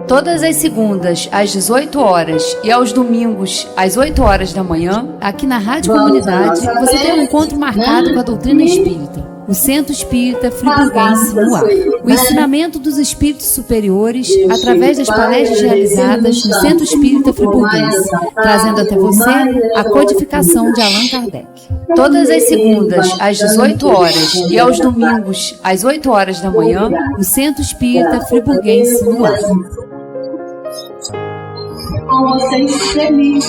Todas as segundas, às 18 horas e aos domingos, às 8 horas da manhã, aqui na Rádio Comunidade, você tem um encontro marcado com a doutrina espírita. O Centro Espírita Friburguense no ar. O ensinamento dos espíritos superiores através das palestras realizadas no Centro Espírita Friburguense, trazendo até você a codificação de Allan Kardec. Todas as segundas, às 18 horas e aos domingos, às 8 horas da manhã, o Centro Espírita Friburguense no ar. Com vocês feliz.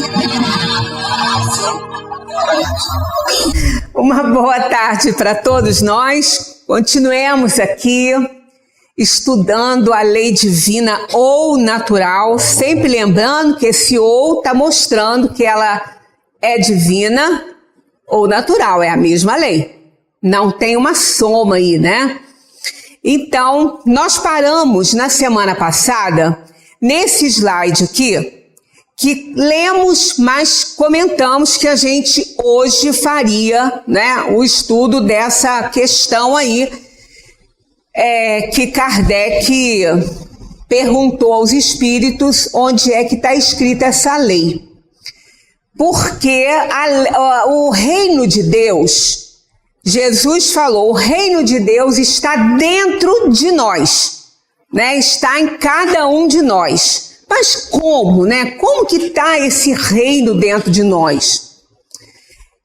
Uma boa tarde para todos nós. Continuemos aqui estudando a lei divina ou natural, sempre lembrando que esse ou está mostrando que ela é divina ou natural, é a mesma lei. Não tem uma soma aí, né? Então, nós paramos na semana passada, nesse slide aqui, que lemos, mas comentamos que a gente hoje faria, né, o estudo dessa questão aí, que Kardec perguntou aos espíritos onde é que está escrita essa lei. Porque o reino de Deus, Jesus falou, o reino de Deus está dentro de nós, né, está em cada um de nós. Mas como, né? Como que está esse reino dentro de nós?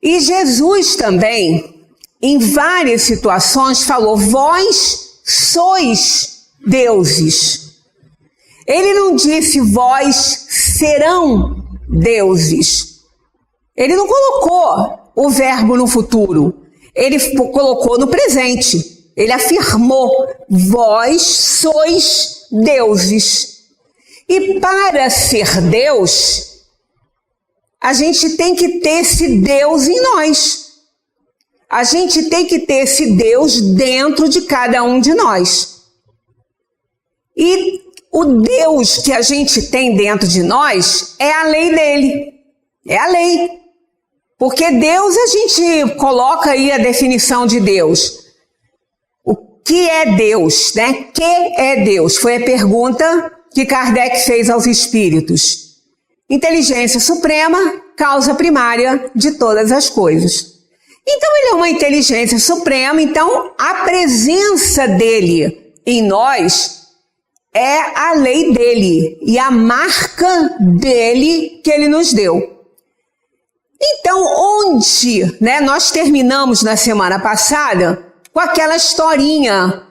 E Jesus também, em várias situações, falou, vós sois deuses. Ele não disse, vós serão deuses. Ele não colocou o verbo no futuro. Ele colocou no presente. Ele afirmou, vós sois deuses. E para ser Deus, a gente tem que ter esse Deus em nós. A gente tem que ter esse Deus dentro de cada um de nós. E o Deus que a gente tem dentro de nós é a lei dele. É a lei. Porque Deus, a gente coloca aí a definição de Deus. O que é Deus, né? Que é Deus? Foi a pergunta que Kardec fez aos espíritos. Inteligência suprema, causa primária de todas as coisas. Então ele é uma inteligência suprema, então a presença dele em nós é a lei dele e a marca dele que ele nos deu. Então onde, né, nós terminamos na semana passada com aquela historinha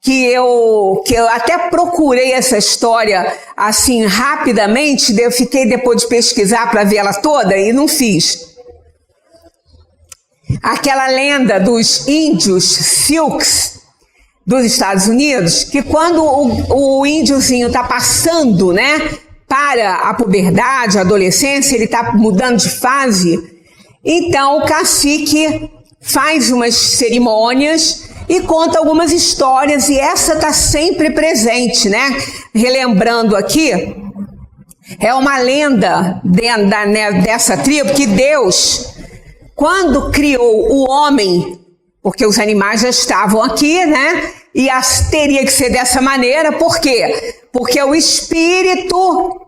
que eu até procurei essa história assim rapidamente, eu fiquei depois de pesquisar para ver ela toda e não fiz. Aquela lenda dos índios Silks dos Estados Unidos, que quando o índiozinho está passando, né, para a puberdade, a adolescência, ele está mudando de fase, então o cacique faz umas cerimônias e conta algumas histórias, e essa está sempre presente, né? Relembrando aqui, é uma lenda dessa tribo que Deus, quando criou o homem, porque os animais já estavam aqui, né? E teria que ser dessa maneira, por quê? Porque o espírito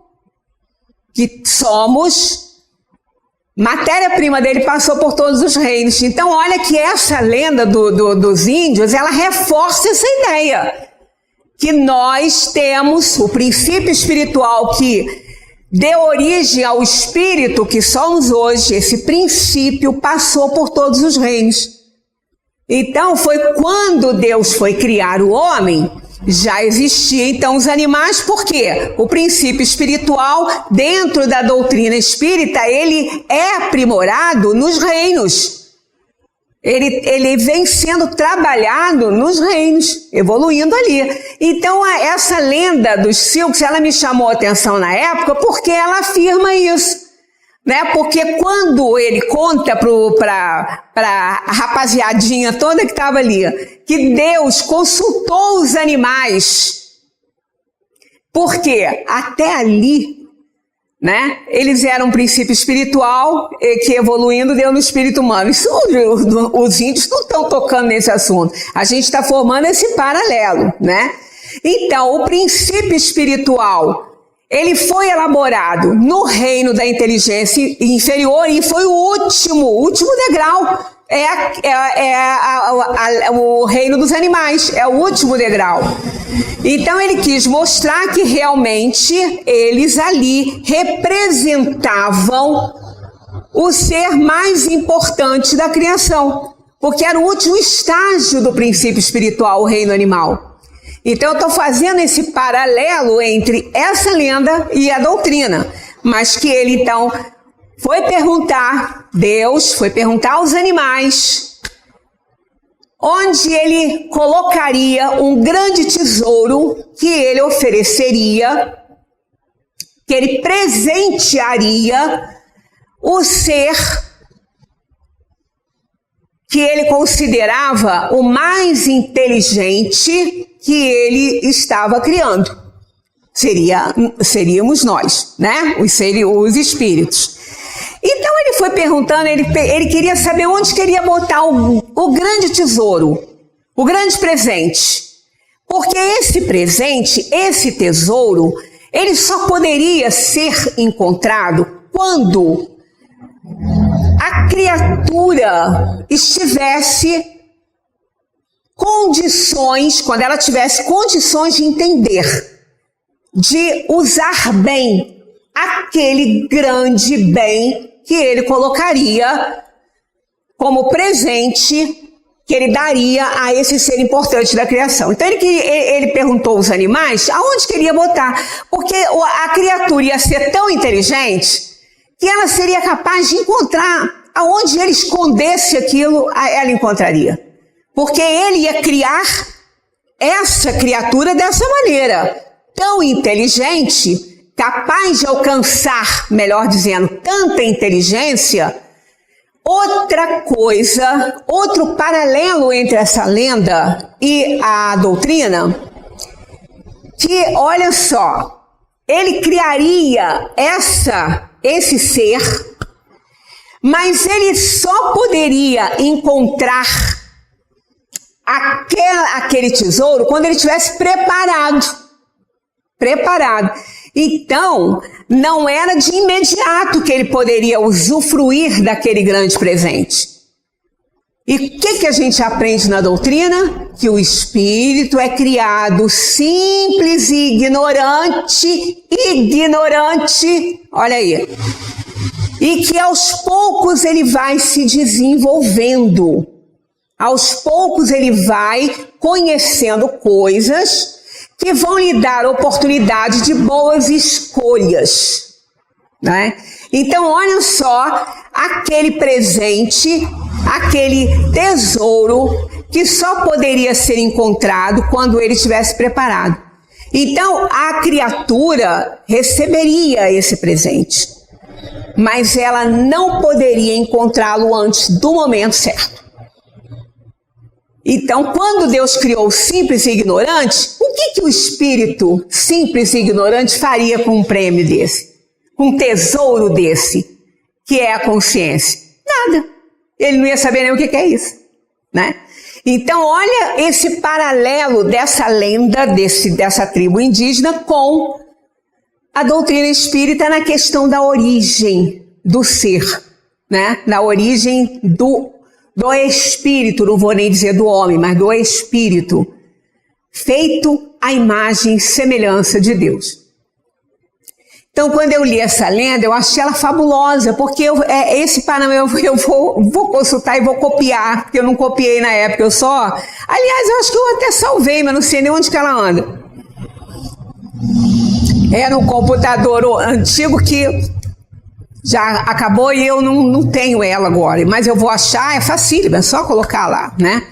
que somos, matéria-prima dele passou por todos os reinos. Então olha que essa lenda dos índios, ela reforça essa ideia. Que nós temos o princípio espiritual que deu origem ao espírito que somos hoje. Esse princípio passou por todos os reinos. Então foi quando Deus foi criar o homem, já existia então os animais, por quê? O princípio espiritual dentro da doutrina espírita, ele é aprimorado nos reinos. Ele vem sendo trabalhado nos reinos, evoluindo ali. Então essa lenda dos Silks, ela me chamou a atenção na época porque ela afirma isso. Né? Porque quando ele conta para a rapaziadinha toda que estava ali, que Deus consultou os animais, porque até ali, né? Eles eram um princípio espiritual que evoluindo deu no espírito humano. Isso, os índios não estão tocando nesse assunto. A gente está formando esse paralelo, né? Então, o princípio espiritual, ele foi elaborado no reino da inteligência inferior e foi o último degrau. O reino dos animais, é o último degrau. Então ele quis mostrar que realmente eles ali representavam o ser mais importante da criação, porque era o último estágio do princípio espiritual, o reino animal. Então eu estou fazendo esse paralelo entre essa lenda e a doutrina, mas que ele então Deus foi perguntar aos animais onde ele colocaria um grande tesouro que ele ofereceria, que ele presentearia o ser que ele considerava o mais inteligente que ele estava criando. Seríamos nós, né? Os espíritos. Então ele foi perguntando, ele queria saber onde queria botar o grande tesouro, o grande presente. Porque esse presente, esse tesouro, ele só poderia ser encontrado quando a criatura estivesse quando ela tivesse condições de entender, de usar bem aquele grande bem que ele colocaria como presente que ele daria a esse ser importante da criação. Então ele perguntou aos animais aonde queria botar, porque a criatura ia ser tão inteligente que ela seria capaz de encontrar aonde ele escondesse aquilo, ela encontraria. Porque ele ia criar essa criatura dessa maneira, tão inteligente, capaz de alcançar, melhor dizendo, tanta inteligência. Outra coisa, outro paralelo entre essa lenda e a doutrina, que, olha só, ele criaria esse ser, mas ele só poderia encontrar aquele tesouro quando ele estivesse preparado. Então, não era de imediato que ele poderia usufruir daquele grande presente. E o que a gente aprende na doutrina? Que o espírito é criado simples e ignorante, olha aí. E que aos poucos ele vai se desenvolvendo. Aos poucos ele vai conhecendo coisas que vão lhe dar oportunidade de boas escolhas, né? Então, olha só, aquele presente, aquele tesouro que só poderia ser encontrado quando ele estivesse preparado. Então, a criatura receberia esse presente, mas ela não poderia encontrá-lo antes do momento certo. Então, quando Deus criou o simples e ignorante, o que o espírito simples e ignorante faria com um prêmio desse? Com um tesouro desse, que é a consciência? Nada. Ele não ia saber nem o que é isso, né? Então, olha esse paralelo dessa lenda, dessa tribo indígena com a doutrina espírita na questão da origem do ser, né? Na origem do espírito, não vou nem dizer do homem, mas do espírito, feito à imagem e semelhança de Deus. Então, quando eu li essa lenda, eu achei ela fabulosa, porque esse parâmetro eu vou consultar e vou copiar, porque eu não copiei na época, aliás, eu acho que eu até salvei, mas não sei nem onde que ela anda. É no computador antigo que já acabou e eu não tenho ela agora, mas eu vou achar, é facílimo, é só colocar lá, né?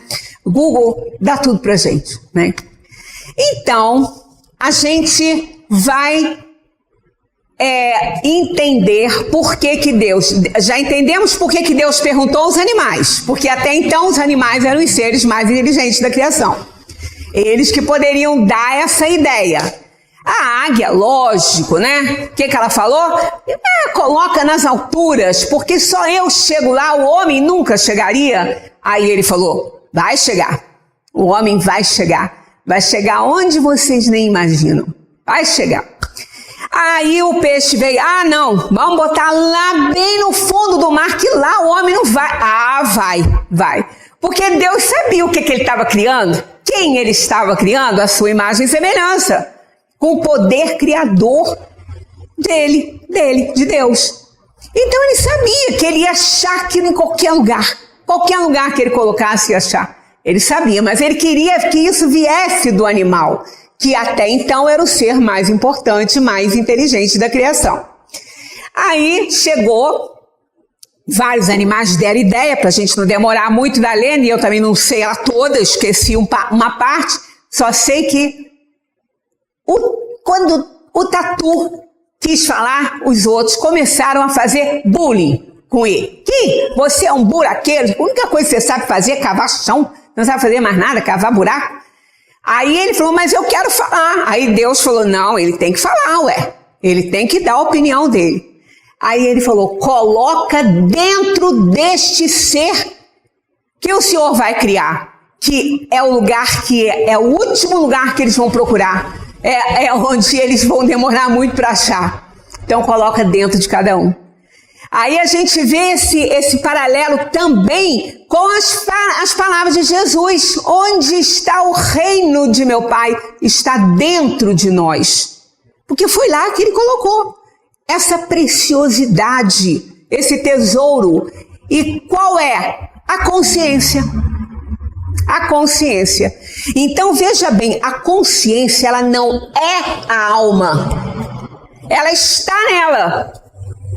Google dá tudo pra gente, né? Então, a gente vai entender por que Deus... Já entendemos por que Deus perguntou aos animais, porque até então os animais eram os seres mais inteligentes da criação. Eles que poderiam dar essa ideia. A águia, lógico, né? O que ela falou? Coloca nas alturas, porque só eu chego lá, o homem nunca chegaria. Aí ele falou, vai chegar, o homem vai chegar onde vocês nem imaginam, vai chegar. Aí o peixe veio, não, vamos botar lá bem no fundo do mar, que lá o homem não vai. Vai. Porque Deus sabia o que ele estava criando, quem ele estava criando, a sua imagem e semelhança, com o poder criador de Deus. Então ele sabia que ele ia achar aquilo em qualquer lugar que ele colocasse ia achar. Ele sabia, mas ele queria que isso viesse do animal, que até então era o ser mais importante, mais inteligente da criação. Aí chegou, vários animais deram ideia, para a gente não demorar muito da Lene, e eu também não sei ela toda, esqueci uma parte, só sei que quando o tatu quis falar, os outros começaram a fazer bullying com ele. Que você é um buraqueiro, a única coisa que você sabe fazer é cavar chão, não sabe fazer mais nada, cavar buraco. Aí ele falou, mas eu quero falar. Aí Deus falou, não, ele tem que falar, ele tem que dar a opinião dele. Aí ele falou, coloca dentro deste ser que o Senhor vai criar, que é o lugar que é o último lugar que eles vão procurar, é onde eles vão demorar muito para achar. Então coloca dentro de cada um. Aí a gente vê esse paralelo também com as palavras de Jesus. Onde está o reino de meu Pai? Está dentro de nós. Porque foi lá que ele colocou essa preciosidade, esse tesouro. E qual é? A consciência. A consciência. Então veja bem, a consciência ela não é a alma. Ela está nela.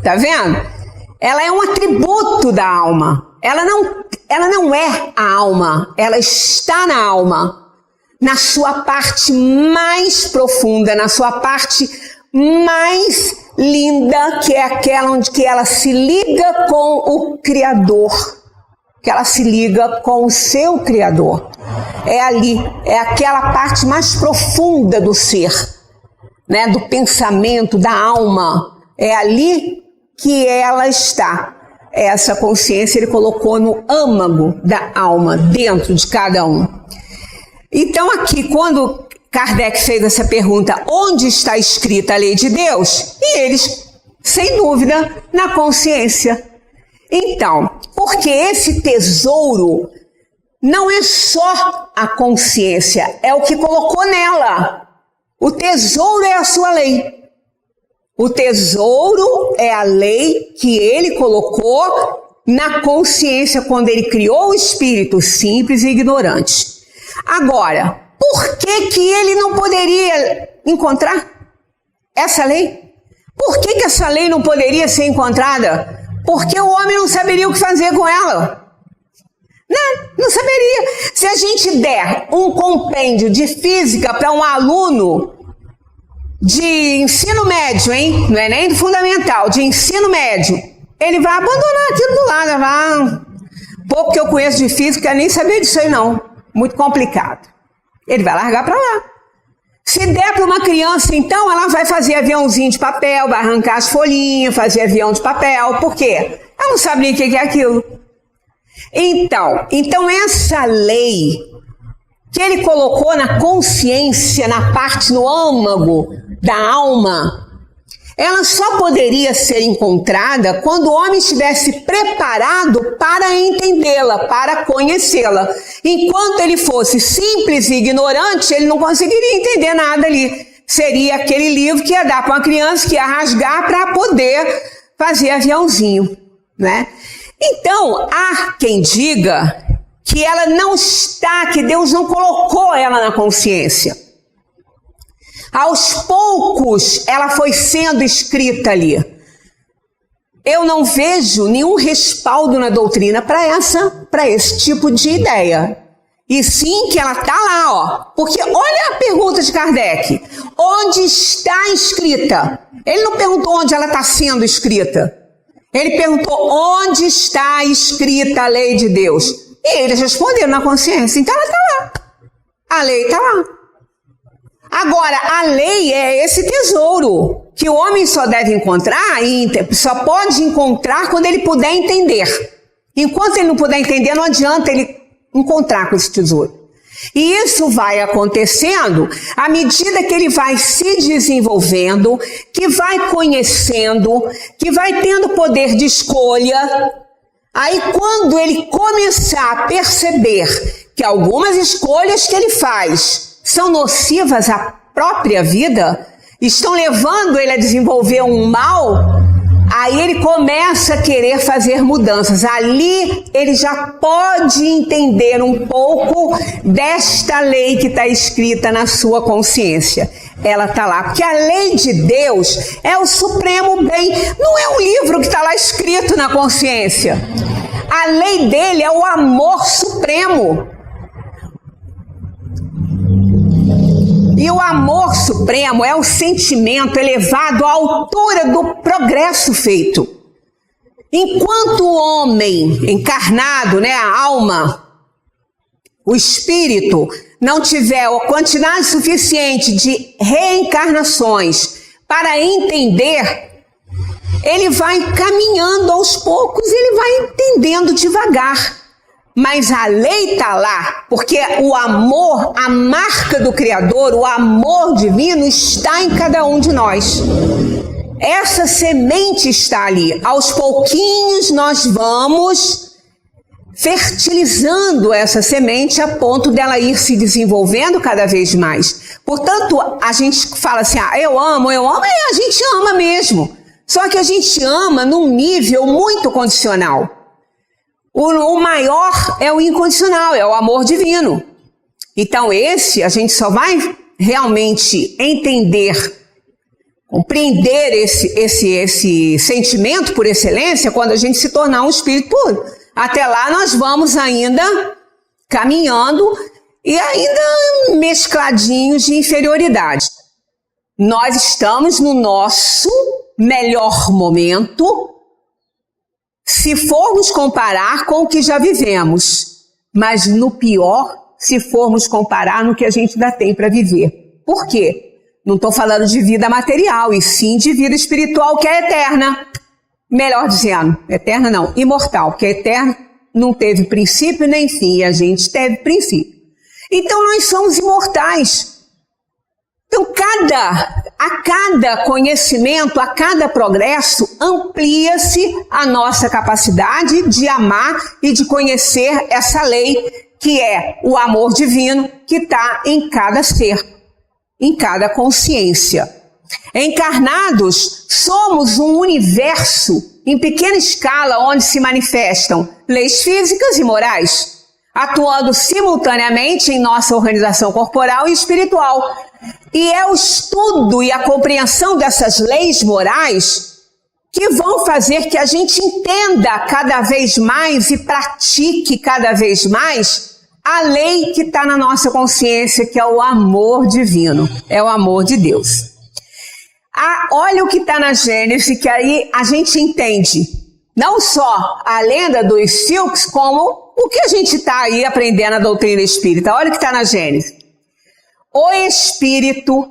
Tá vendo? Ela é um atributo da alma. Ela não é a alma. Ela está na alma. Na sua parte mais profunda, na sua parte mais linda, que é aquela onde que ela se liga com o Criador. Que ela se liga com o seu Criador. É ali, é aquela parte mais profunda do ser, né? Do pensamento, da alma. É ali que ela está. Essa consciência ele colocou no âmago da alma, dentro de cada um. Então aqui, quando Kardec fez essa pergunta, onde está escrita a lei de Deus? E eles, sem dúvida, na consciência. Então, porque esse tesouro não é só a consciência, é o que colocou nela. O tesouro é a sua lei. O tesouro é a lei que ele colocou na consciência quando ele criou o espírito simples e ignorante. Agora, por que ele não poderia encontrar essa lei? Por que essa lei não poderia ser encontrada? Porque o homem não saberia o que fazer com ela. Não saberia. Se a gente der um compêndio de física para um aluno de ensino médio, hein? Não é nem do fundamental, de ensino médio, ele vai abandonar aquilo do lado. Pouco que eu conheço de física, nem sabia disso aí não. Muito complicado. Ele vai largar para lá. Se der para uma criança, então, ela vai fazer aviãozinho de papel, vai arrancar as folhinhas, fazer avião de papel. Por quê? Ela não sabe nem o que é aquilo. Então essa lei que ele colocou na consciência, na parte, no âmago da alma, ela só poderia ser encontrada quando o homem estivesse preparado para entendê-la, para conhecê-la. Enquanto ele fosse simples e ignorante, ele não conseguiria entender nada ali. Seria aquele livro que ia dar para uma criança, que ia rasgar para poder fazer aviãozinho, né? Então, há quem diga que ela não está, que Deus não colocou ela na consciência. Aos poucos, ela foi sendo escrita ali. Eu não vejo nenhum respaldo na doutrina para esse tipo de ideia. E sim que ela está lá, ó. Porque olha a pergunta de Kardec. Onde está escrita? Ele não perguntou onde ela está sendo escrita. Ele perguntou onde está escrita a lei de Deus. E eles responderam na consciência. Então ela está lá. A lei está lá. Agora, a lei é esse tesouro que o homem só deve encontrar e só pode encontrar quando ele puder entender. Enquanto ele não puder entender, não adianta ele encontrar com esse tesouro. E isso vai acontecendo à medida que ele vai se desenvolvendo, que vai conhecendo, que vai tendo poder de escolha. Aí quando ele começar a perceber que algumas escolhas que ele faz são nocivas à própria vida, estão levando ele a desenvolver um mal, aí ele começa a querer fazer mudanças. Ali ele já pode entender um pouco desta lei que está escrita na sua consciência. Ela está lá, porque a lei de Deus é o supremo bem. Não é um livro que está lá escrito na consciência. A lei dele é o amor supremo. E o amor supremo é o sentimento elevado à altura do progresso feito. Enquanto o homem encarnado, a alma, o espírito, não tiver a quantidade suficiente de reencarnações para entender, ele vai caminhando aos poucos, ele vai entendendo devagar. Mas a lei está lá, porque o amor, a marca do Criador, o amor divino está em cada um de nós. Essa semente está ali. Aos pouquinhos nós vamos fertilizando essa semente a ponto dela ir se desenvolvendo cada vez mais. Portanto, a gente fala assim, eu amo, a gente ama mesmo. Só que a gente ama num nível muito condicional. O maior é o incondicional, é o amor divino. Então a gente só vai realmente entender, compreender esse sentimento por excelência quando a gente se tornar um espírito puro. Até lá nós vamos ainda caminhando e ainda mescladinhos de inferioridade. Nós estamos no nosso melhor momento, se formos comparar com o que já vivemos, mas no pior, se formos comparar no que a gente ainda tem para viver. Por quê? Não estou falando de vida material, e sim de vida espiritual, que é eterna. Melhor dizendo, eterna não, imortal, porque eterna não teve princípio nem fim, e a gente teve princípio. Então nós somos imortais. Então, a cada conhecimento, a cada progresso, amplia-se a nossa capacidade de amar e de conhecer essa lei, que é o amor divino que está em cada ser, em cada consciência. Encarnados, somos um universo em pequena escala onde se manifestam leis físicas e morais, atuando simultaneamente em nossa organização corporal e espiritual. E é o estudo e a compreensão dessas leis morais que vão fazer que a gente entenda cada vez mais e pratique cada vez mais a lei que está na nossa consciência, que é o amor divino, é o amor de Deus. Olha o que está na Gênesis, que aí a gente entende não só a lenda dos Silks, como o que a gente está aí aprendendo na doutrina espírita. Olha o que está na Gênesis. O espírito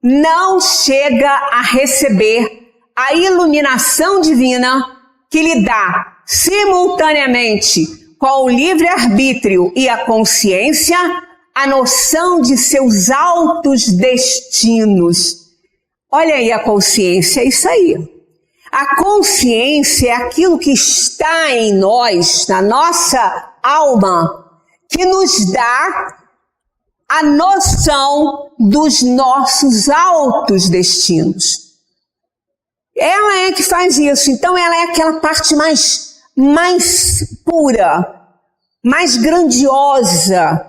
não chega a receber a iluminação divina que lhe dá simultaneamente com o livre-arbítrio e a consciência a noção de seus altos destinos. Olha aí a consciência, é isso aí. A consciência é aquilo que está em nós, na nossa alma, que nos dá a noção dos nossos altos destinos. Ela é que faz isso. Então ela é aquela parte mais pura, mais grandiosa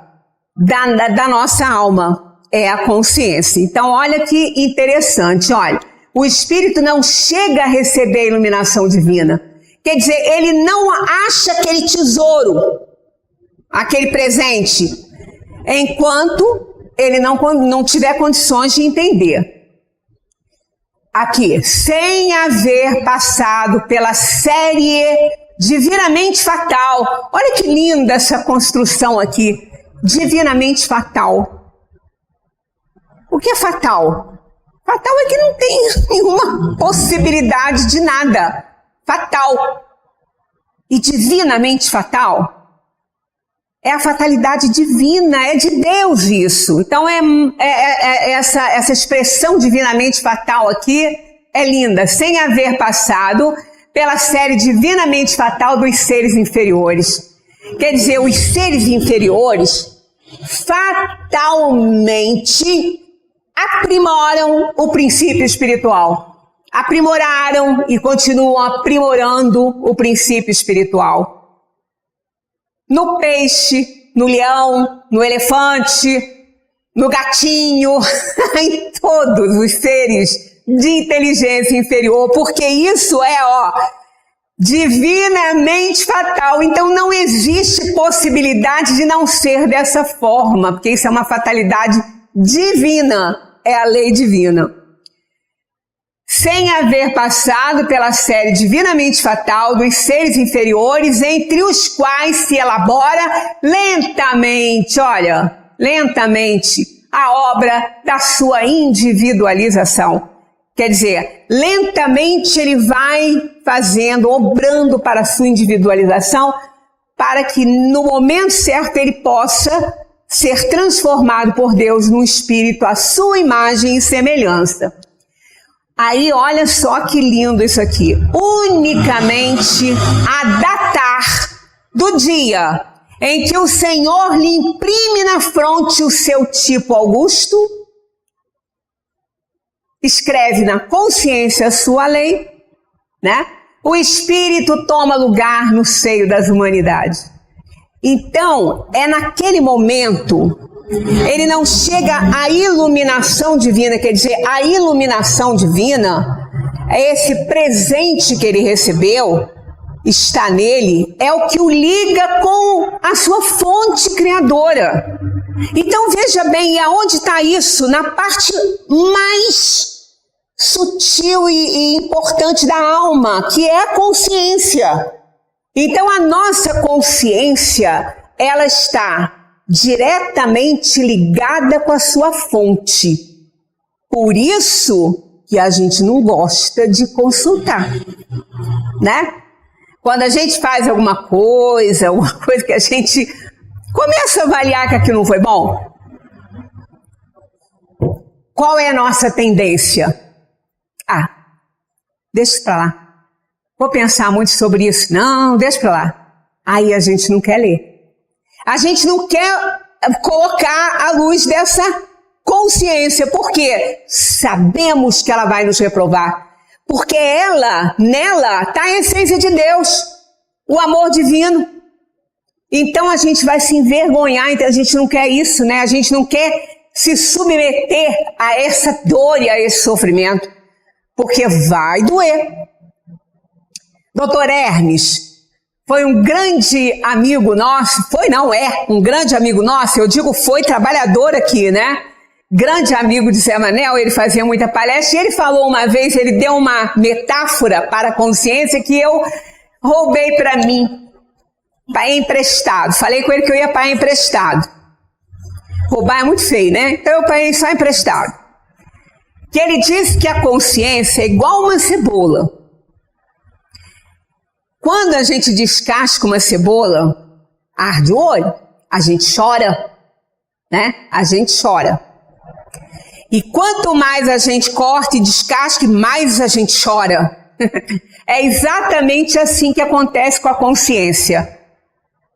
da nossa alma. É a consciência. Então olha que interessante, olha. O espírito não chega a receber a iluminação divina. Quer dizer, ele não acha aquele tesouro, aquele presente, enquanto ele não tiver condições de entender. Aqui, sem haver passado pela série divinamente fatal. Olha que linda essa construção aqui, divinamente fatal. O que é fatal? Fatal é que não tem nenhuma possibilidade de nada. Fatal. E divinamente fatal é a fatalidade divina, é de Deus isso. Então essa expressão divinamente fatal aqui é linda, sem haver passado pela série divinamente fatal dos seres inferiores. Quer dizer, os seres inferiores fatalmente aprimoram o princípio espiritual. Aprimoraram e continuam aprimorando o princípio espiritual. No peixe, no leão, no elefante, no gatinho, em todos os seres de inteligência inferior, porque isso é, divinamente fatal. Então não existe possibilidade de não ser dessa forma, porque isso é uma fatalidade divina, é a lei divina. Sem haver passado pela série divinamente fatal dos seres inferiores, entre os quais se elabora lentamente, lentamente, a obra da sua individualização. Quer dizer, lentamente ele vai fazendo, obrando para a sua individualização, para que no momento certo ele possa ser transformado por Deus num espírito à sua imagem e semelhança. Aí olha só que lindo isso aqui. Unicamente a datar do dia em que o Senhor lhe imprime na fronte o seu tipo augusto, escreve na consciência a sua lei, né? O Espírito toma lugar no seio das humanidades. Então, é naquele momento, ele não chega à iluminação divina, quer dizer, a iluminação divina é esse presente que ele recebeu, está nele, é o que o liga com a sua fonte criadora. Então veja bem, aonde está isso? Na parte mais sutil e importante da alma, que é a consciência. Então a nossa consciência, ela está diretamente ligada com a sua fonte. Por isso que a gente não gosta de consultar, né? Quando a gente faz alguma coisa que a gente começa a avaliar que aquilo não foi bom, qual é a nossa tendência? Deixa pra lá. Vou pensar muito sobre isso. Não, deixa pra lá. Aí a gente não quer ler. A gente não quer colocar à luz dessa consciência, porque sabemos que ela vai nos reprovar. Porque nela está a essência de Deus, o amor divino. Então a gente vai se envergonhar, então a gente não quer isso, né? A gente não quer se submeter a essa dor e a esse sofrimento, porque vai doer. Doutor Hermes foi um grande amigo nosso, é um grande amigo nosso, eu digo foi, trabalhador aqui, né? Grande amigo de Zé Manel, ele fazia muita palestra, e ele falou uma vez, ele deu uma metáfora para a consciência que eu roubei para mim, para emprestado. Falei com ele que eu ia para emprestado. Roubar é muito feio, né? Então eu paguei só emprestado. Que ele disse que a consciência é igual uma cebola. Quando a gente descasca uma cebola, arde o olho, a gente chora, né? A gente chora. E quanto mais a gente corta e descasca, mais a gente chora. É exatamente assim que acontece com a consciência.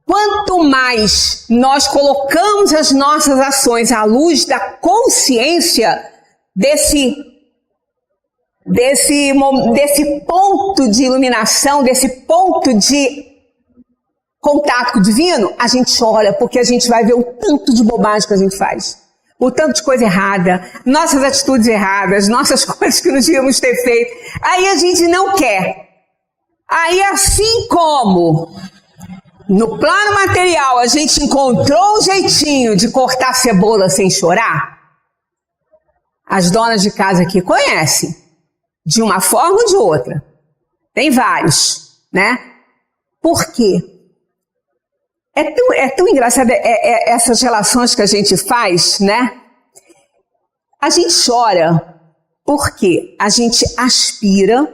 Quanto mais nós colocamos as nossas ações à luz da consciência, desse ponto de iluminação, desse ponto de contato com o divino, a gente chora, porque a gente vai ver o tanto de bobagem que a gente faz. O tanto de coisa errada, nossas atitudes erradas, nossas coisas que não devíamos ter feito. Aí a gente não quer. Aí assim como no plano material a gente encontrou um jeitinho de cortar cebola sem chorar, as donas de casa aqui conhecem, de uma forma ou de outra. Tem vários, né? Por quê? É tão engraçado essas relações que a gente faz, né? A gente chora porque a gente aspira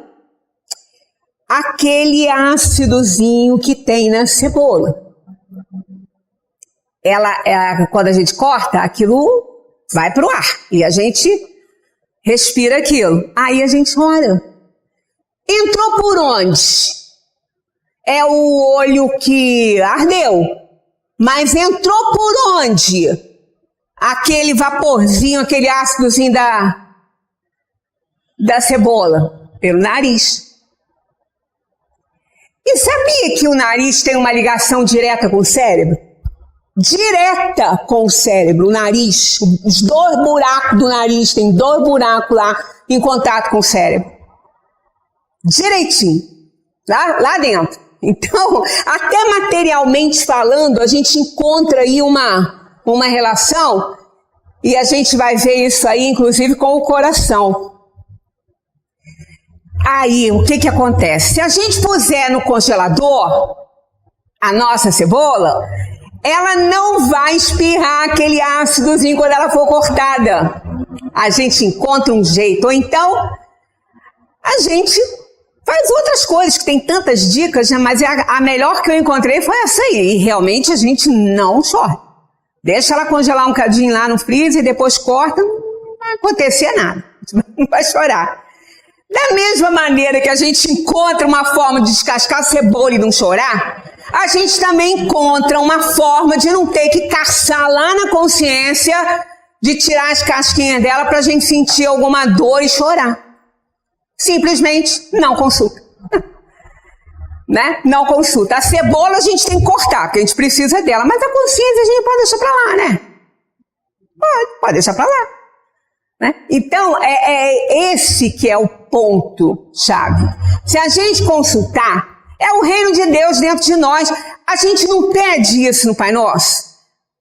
aquele ácidozinho que tem na cebola. Quando a gente corta, aquilo vai pro ar e a gente respira aquilo. Aí a gente chora. Entrou por onde? É o olho que ardeu. Mas entrou por onde? Aquele vaporzinho, aquele ácidozinho da cebola? Pelo nariz. E sabia que o nariz tem uma ligação direta com o cérebro? Direta com o cérebro, o nariz. Os 2 buracos do nariz, tem 2 buracos lá em contato com o cérebro. Direitinho. Lá dentro. Então, até materialmente falando, a gente encontra aí uma relação, e a gente vai ver isso aí, inclusive, com o coração. Aí, o que acontece? Se a gente puser no congelador a nossa cebola, ela não vai espirrar aquele ácidozinho quando ela for cortada. A gente encontra um jeito, ou então a gente faz outras coisas, que tem tantas dicas, né? Mas a melhor que eu encontrei foi essa aí. E realmente a gente não chora. Deixa ela congelar um cadinho lá no freezer e depois corta, não vai acontecer nada. Não vai chorar. Da mesma maneira que a gente encontra uma forma de descascar a cebola e não chorar, a gente também encontra uma forma de não ter que caçar lá na consciência, de tirar as casquinhas dela para a gente sentir alguma dor e chorar. Simplesmente não consulta. Né? Não consulta. A cebola a gente tem que cortar, porque a gente precisa dela, mas a consciência a gente pode deixar para lá, né? Pode deixar para lá. Né? Então, esse que é o ponto-chave. Se a gente consultar, é o reino de Deus dentro de nós. A gente não pede isso no Pai Nosso.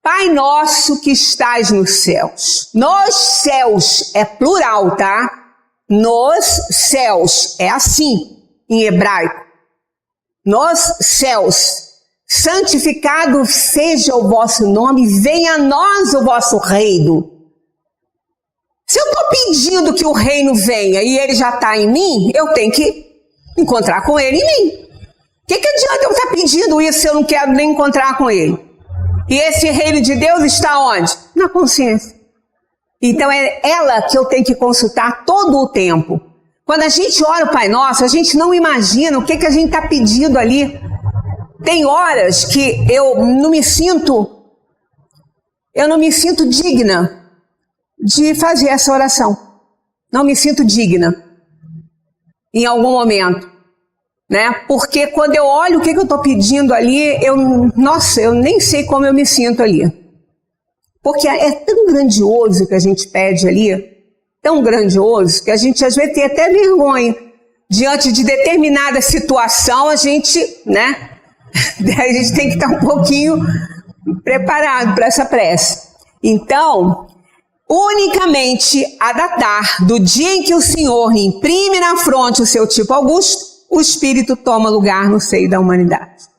Pai Nosso que estás nos céus. Nos céus é plural, tá? Nos céus, é assim, em hebraico. Nos céus, santificado seja o vosso nome, venha a nós o vosso reino. Se eu estou pedindo que o reino venha e ele já está em mim, eu tenho que encontrar com ele em mim. O que adianta eu estar pedindo isso se eu não quero nem encontrar com ele? E esse reino de Deus está onde? Na consciência. Então é ela que eu tenho que consultar todo o tempo. Quando a gente ora o Pai Nosso, a gente não imagina o que a gente está pedindo ali. Tem horas que eu não me sinto digna de fazer essa oração. Não me sinto digna em algum momento, né? Porque quando eu olho o que eu estou pedindo ali, eu nem sei como eu me sinto ali. Porque é tão grandioso que a gente pede ali, tão grandioso, que a gente às vezes tem até vergonha. Diante de determinada situação, a gente, né? A gente tem que estar um pouquinho preparado para essa prece. Então, unicamente a datar do dia em que o Senhor imprime na fronte o seu tipo augusto, o Espírito toma lugar no seio da humanidade.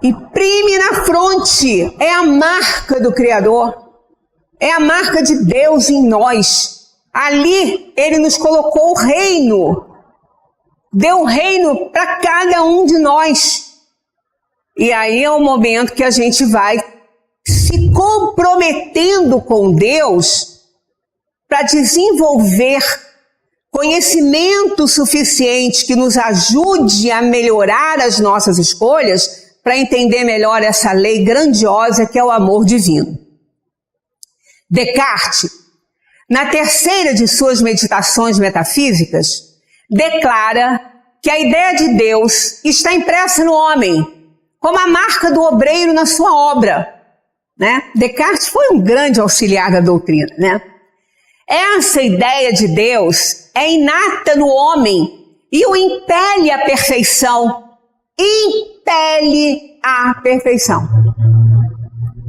Imprime na fronte, é a marca do Criador, é a marca de Deus em nós. Ali Ele nos colocou o reino, deu o reino para cada um de nós. E aí é o momento que a gente vai se comprometendo com Deus para desenvolver conhecimento suficiente que nos ajude a melhorar as nossas escolhas, para entender melhor essa lei grandiosa que é o amor divino. Descartes, na terceira de suas meditações metafísicas, declara que a ideia de Deus está impressa no homem, como a marca do obreiro na sua obra. Né? Descartes foi um grande auxiliar da doutrina. Né? Essa ideia de Deus é inata no homem e o impele à perfeição. Impele à perfeição.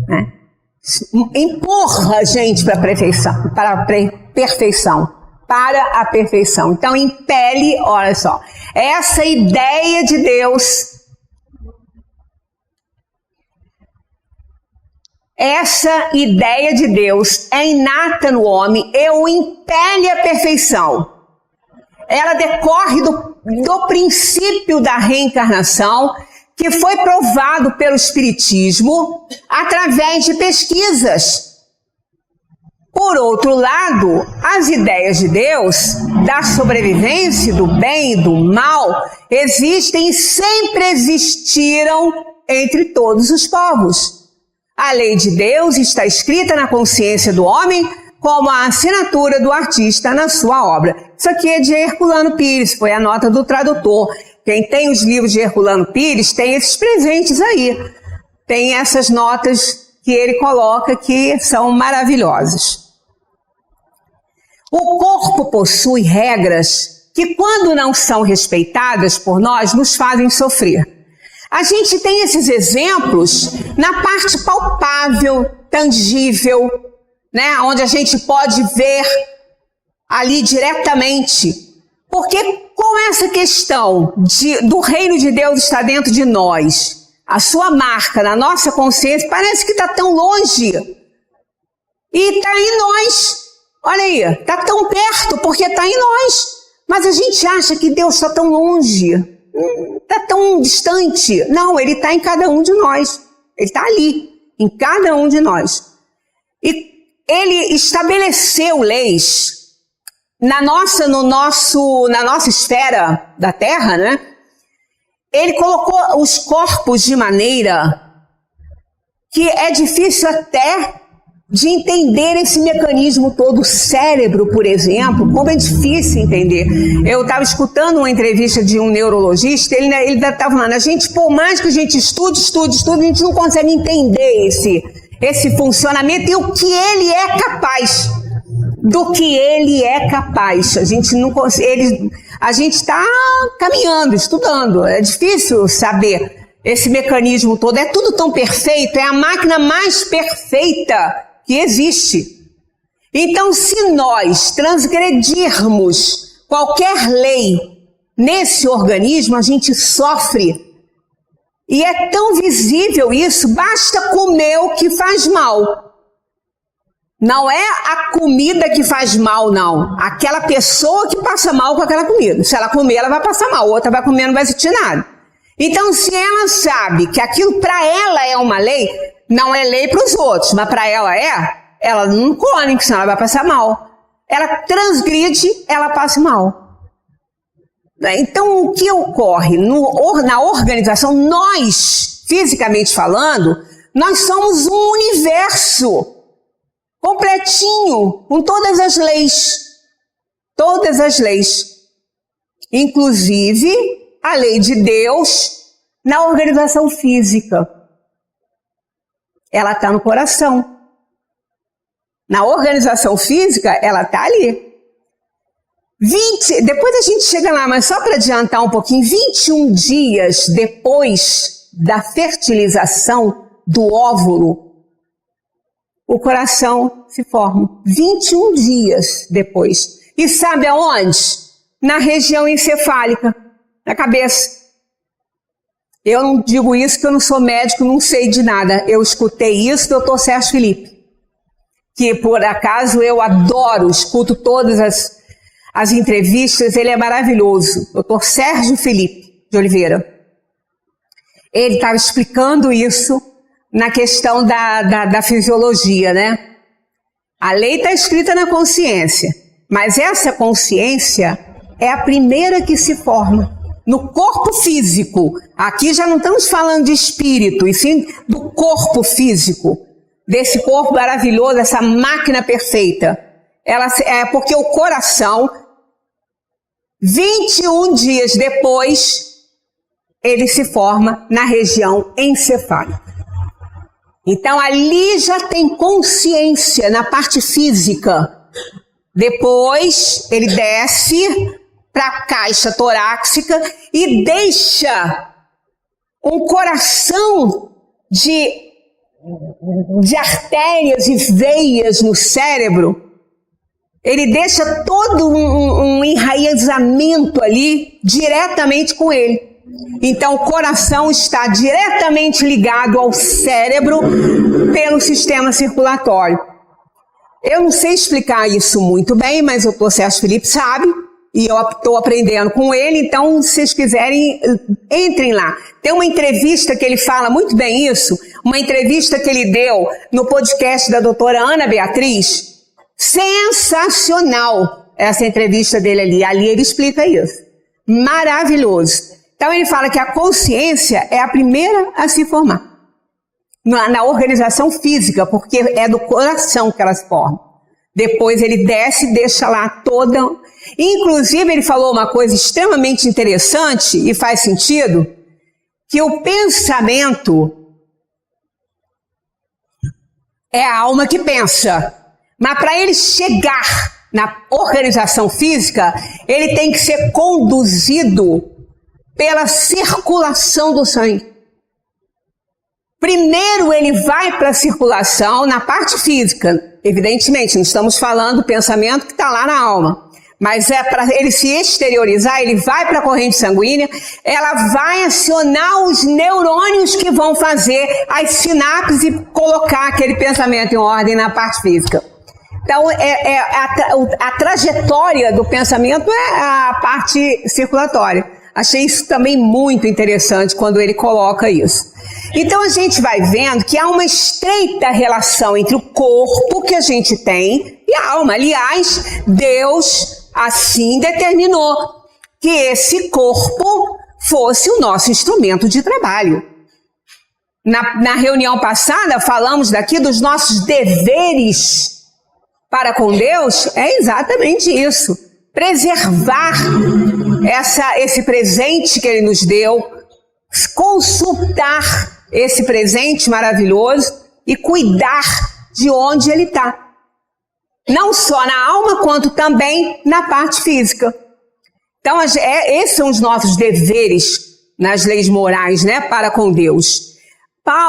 Né? Empurra a gente para a perfeição, para a perfeição. Então, impele, olha só, essa ideia de Deus essa ideia de Deus é inata no homem e o impele à perfeição. Ela decorre do princípio da reencarnação, que foi provado pelo Espiritismo através de pesquisas. Por outro lado, as ideias de Deus, da sobrevivência, do bem e do mal, existem e sempre existiram entre todos os povos. A lei de Deus está escrita na consciência do homem como a assinatura do artista na sua obra. Isso aqui é de Herculano Pires, foi a nota do tradutor. Quem tem os livros de Herculano Pires tem esses presentes aí. Tem essas notas que ele coloca que são maravilhosas. O corpo possui regras que, quando não são respeitadas por nós, nos fazem sofrer. A gente tem esses exemplos na parte palpável, tangível, né? Onde a gente pode ver ali diretamente. Porque com essa questão do reino de Deus estar dentro de nós, a sua marca na nossa consciência parece que está tão longe. E está em nós. Olha aí, está tão perto porque está em nós. Mas a gente acha que Deus está tão longe, está tão distante. Não, Ele está em cada um de nós. Ele está ali, em cada um de nós. E Ele estabeleceu leis na nossa esfera da Terra, né? Ele colocou os corpos de maneira que é difícil até de entender esse mecanismo todo. O cérebro, por exemplo, como é difícil entender. Eu estava escutando uma entrevista de um neurologista, ele estava falando, a gente, por mais que a gente estude, a gente não consegue entender esse funcionamento e o que ele é capaz. Do que ele é capaz. A gente não consegue, a gente está caminhando, estudando. É difícil saber esse mecanismo todo. É tudo tão perfeito, é a máquina mais perfeita que existe. Então, se nós transgredirmos qualquer lei nesse organismo, a gente sofre. E é tão visível isso, basta comer o que faz mal. Não é a comida que faz mal, não. Aquela pessoa que passa mal com aquela comida. Se ela comer, ela vai passar mal. Outra vai comer, não vai sentir nada. Então, se ela sabe que aquilo para ela é uma lei, não é lei para os outros, mas para ela não come, porque senão ela vai passar mal. Ela transgride, ela passa mal. Então, o que ocorre na organização, nós, fisicamente falando, nós somos um universo completinho, com todas as leis. Todas as leis. Inclusive, a lei de Deus na organização física. Ela está no coração. Na organização física, ela está ali. Depois a gente chega lá, mas só para adiantar um pouquinho, 21 dias depois da fertilização do óvulo, o coração se forma. 21 dias depois. E sabe aonde? Na região encefálica, na cabeça. Eu não digo isso porque eu não sou médico, não sei de nada. Eu escutei isso do Dr. Sérgio Felipe, que por acaso eu adoro, escuto todas as entrevistas, ele é maravilhoso. Dr. Sérgio Felipe de Oliveira. Ele estava explicando isso na questão da fisiologia, né? A lei está escrita na consciência, mas essa consciência é a primeira que se forma no corpo físico. Aqui já não estamos falando de espírito, e sim do corpo físico, desse corpo maravilhoso, essa máquina perfeita. Porque o coração, 21 dias depois, ele se forma na região encefálica. Então ali já tem consciência na parte física. Depois ele desce para a caixa torácica e deixa um coração de artérias e veias no cérebro. Ele deixa todo um enraizamento ali diretamente com ele. Então, o coração está diretamente ligado ao cérebro pelo sistema circulatório. Eu não sei explicar isso muito bem, mas o Dr. Sérgio Felipe sabe, e eu estou aprendendo com ele, então, se vocês quiserem, entrem lá. Tem uma entrevista que ele fala muito bem isso, uma entrevista que ele deu no podcast da doutora Ana Beatriz. Sensacional essa entrevista dele ali. Ali ele explica isso. Maravilhoso. Então ele fala que a consciência é a primeira a se formar na organização física, porque é do coração que ela se forma. Depois ele desce e deixa lá toda... Inclusive ele falou uma coisa extremamente interessante e faz sentido, que o pensamento é a alma que pensa. Mas para ele chegar na organização física, ele tem que ser conduzido pela circulação do sangue. Primeiro ele vai para a circulação na parte física. Evidentemente, não estamos falando do pensamento que está lá na alma. Mas é para ele se exteriorizar, ele vai para a corrente sanguínea, ela vai acionar os neurônios que vão fazer as sinapses e colocar aquele pensamento em ordem na parte física. Então, a trajetória do pensamento é a parte circulatória. Achei isso também muito interessante quando ele coloca isso. Então, a gente vai vendo que há uma estreita relação entre o corpo que a gente tem e a alma. Aliás, Deus assim determinou que esse corpo fosse o nosso instrumento de trabalho. Na reunião passada, falamos daqui dos nossos deveres para com Deus. É exatamente isso. Preservar esse presente que Ele nos deu, consultar esse presente maravilhoso e cuidar de onde ele está. Não só na alma, quanto também na parte física. Então, esses são os nossos deveres nas leis morais, né, para com Deus.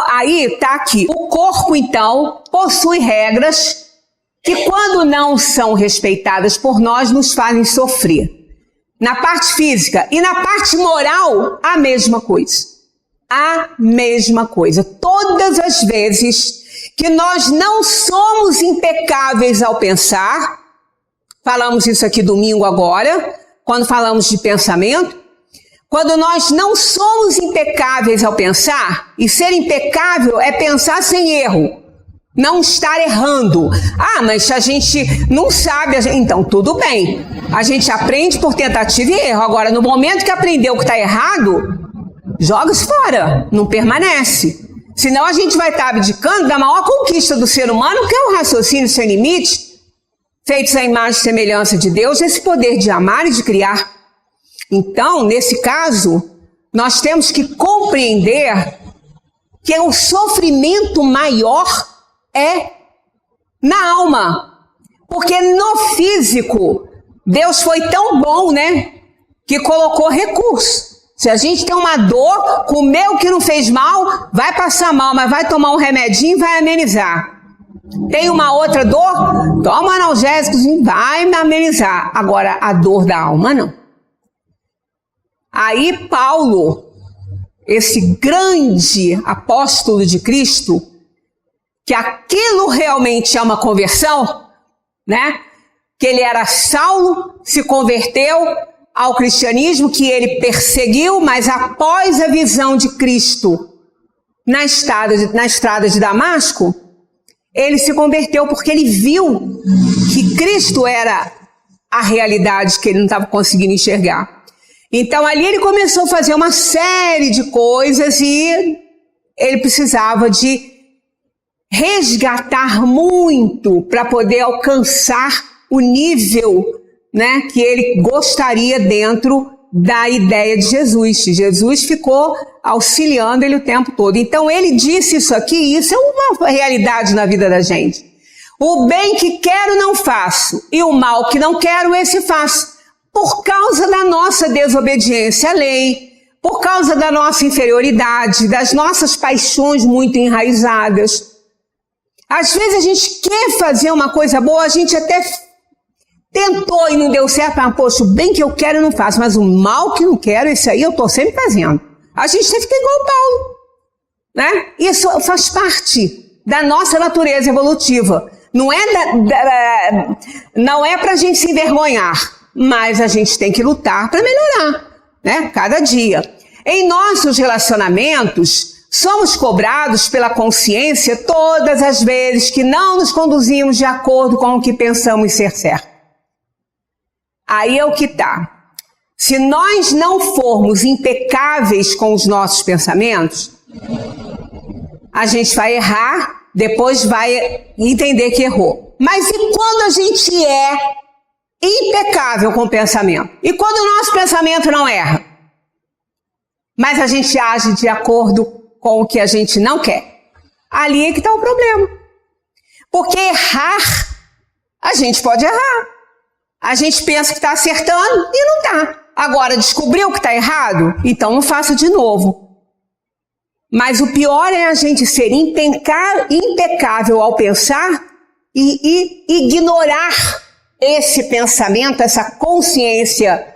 Aí está aqui. O corpo, então, possui regras que, quando não são respeitadas por nós, nos fazem sofrer. Na parte física e na parte moral, a mesma coisa. A mesma coisa. Todas as vezes que nós não somos impecáveis ao pensar, falamos isso aqui domingo agora, quando falamos de pensamento, quando nós não somos impecáveis ao pensar, e ser impecável é pensar sem erro, não estar errando. Ah, mas a gente não sabe, então tudo bem, a gente aprende por tentativa e erro. Agora, no momento que aprendeu que está errado, joga-se fora, não permanece. Senão a gente vai estar abdicando da maior conquista do ser humano, que é o raciocínio sem limite, feitos à imagem e semelhança de Deus, esse poder de amar e de criar. Então, nesse caso, nós temos que compreender que o sofrimento maior é na alma. Porque no físico, Deus foi tão bom, né, que colocou recurso. Se a gente tem uma dor, comer o que não fez mal, vai passar mal, mas vai tomar um remedinho e vai amenizar. Tem uma outra dor, toma um analgésico e vai amenizar. Agora, a dor da alma, não. Aí Paulo, esse grande apóstolo de Cristo, que aquilo realmente é uma conversão, né? Que ele era Saulo, se converteu ao cristianismo, que ele perseguiu, mas após a visão de Cristo na estrada de Damasco, ele se converteu porque ele viu que Cristo era a realidade que ele não estava conseguindo enxergar. Então ali ele começou a fazer uma série de coisas e ele precisava de resgatar muito para poder alcançar o nível, né, que ele gostaria dentro da ideia de Jesus. Jesus ficou auxiliando ele o tempo todo. Então ele disse isso aqui, e isso é uma realidade na vida da gente. O bem que quero não faço, e o mal que não quero, esse faço. Por causa da nossa desobediência à lei, por causa da nossa inferioridade, das nossas paixões muito enraizadas. Às vezes a gente quer fazer uma coisa boa, a gente até tentou e não deu certo, mas, poxa, o bem que eu quero eu não faço, mas o mal que não quero, esse aí eu estou sempre fazendo. A gente tem que ficar igual o Paulo, né? Isso faz parte da nossa natureza evolutiva. Não é para a gente se envergonhar, mas a gente tem que lutar para melhorar, né? Cada dia. Em nossos relacionamentos, somos cobrados pela consciência todas as vezes que não nos conduzimos de acordo com o que pensamos ser certo. Aí é o que está. Se nós não formos impecáveis com os nossos pensamentos, a gente vai errar, depois vai entender que errou. Mas e quando a gente é impecável com o pensamento? E quando o nosso pensamento não erra? Mas a gente age de acordo com o que a gente não quer. Ali é que está o problema. Porque errar, a gente pode errar. A gente pensa que está acertando e não está. Agora, descobriu que está errado? Então não faça de novo. Mas o pior é a gente ser impecável ao pensar e ignorar esse pensamento, essa consciência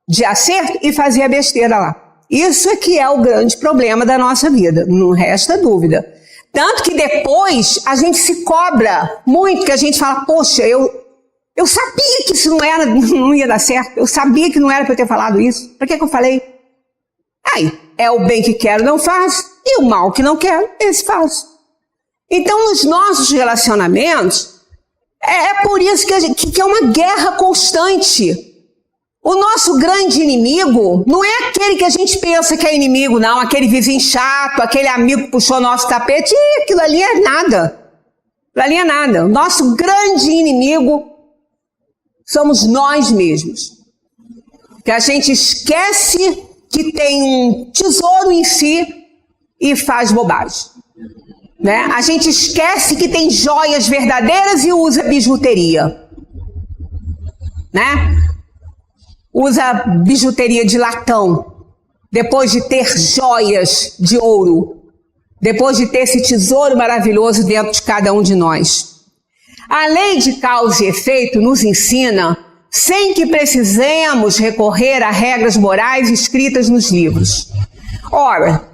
de acerto e fazer a besteira lá. Isso é que é o grande problema da nossa vida, não resta dúvida. Tanto que depois a gente se cobra muito, que a gente fala, poxa, eu sabia que isso não ia dar certo, eu sabia que não era para eu ter falado isso, para que eu falei? Aí, é o bem que quero, não faço, e o mal que não quero, esse faço. Então, nos nossos relacionamentos, é por isso que é uma guerra constante. O nosso grande inimigo não é aquele que a gente pensa que é inimigo, não, aquele vizinho chato, aquele amigo que puxou nosso tapete, e aquilo ali é nada. Aquilo ali é nada. O nosso grande inimigo somos nós mesmos. Que a gente esquece que tem um tesouro em si e faz bobagem. Né? A gente esquece que tem joias verdadeiras e usa bijuteria. Né? Usa bijuteria de latão, depois de ter joias de ouro, depois de ter esse tesouro maravilhoso dentro de cada um de nós. A lei de causa e efeito nos ensina, sem que precisemos recorrer a regras morais escritas nos livros. Ora,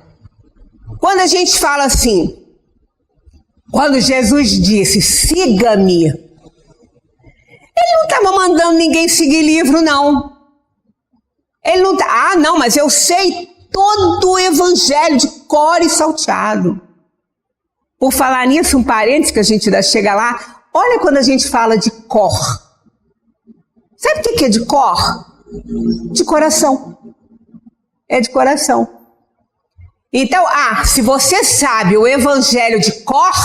quando a gente fala assim, quando Jesus disse, siga-me, ele não estava mandando ninguém seguir livro, não. Ele não tá, não, mas eu sei todo o evangelho de cor e salteado. Por falar nisso, um parênteses que a gente ainda chega lá, olha quando a gente fala de cor. Sabe o que é de cor? De coração. É de coração. Então, se você sabe o evangelho de cor,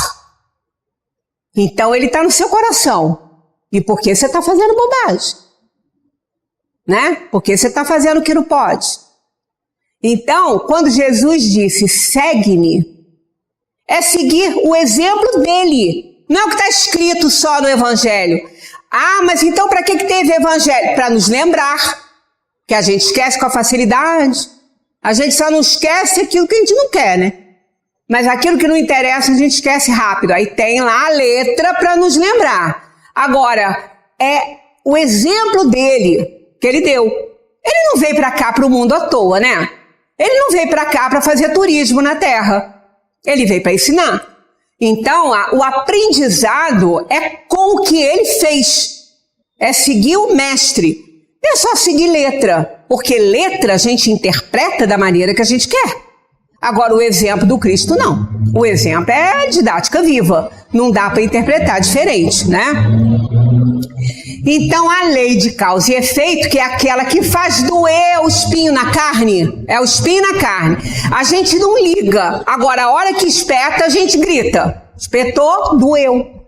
então ele está no seu coração. E por que você está fazendo bobagem? Né? Porque você está fazendo o que não pode. Então, quando Jesus disse, segue-me, é seguir o exemplo dele. Não é o que está escrito só no evangelho. Mas então para que teve evangelho? Para nos lembrar, que a gente esquece com a facilidade. A gente só não esquece aquilo que a gente não quer, né? Mas aquilo que não interessa a gente esquece rápido. Aí tem lá a letra para nos lembrar. Agora, é o exemplo dele que ele deu. Ele não veio para cá, para o mundo à toa, né? Ele não veio para cá para fazer turismo na Terra. Ele veio para ensinar. Então, o aprendizado é com o que ele fez. É seguir o mestre. Não é só seguir letra. Porque letra a gente interpreta da maneira que a gente quer. Agora, o exemplo do Cristo, não. O exemplo é didática viva. Não dá para interpretar diferente, né? Então, a lei de causa e efeito, que é aquela que faz doer o espinho na carne, é o espinho na carne. A gente não liga. Agora, a hora que espeta, a gente grita. Espetou, doeu.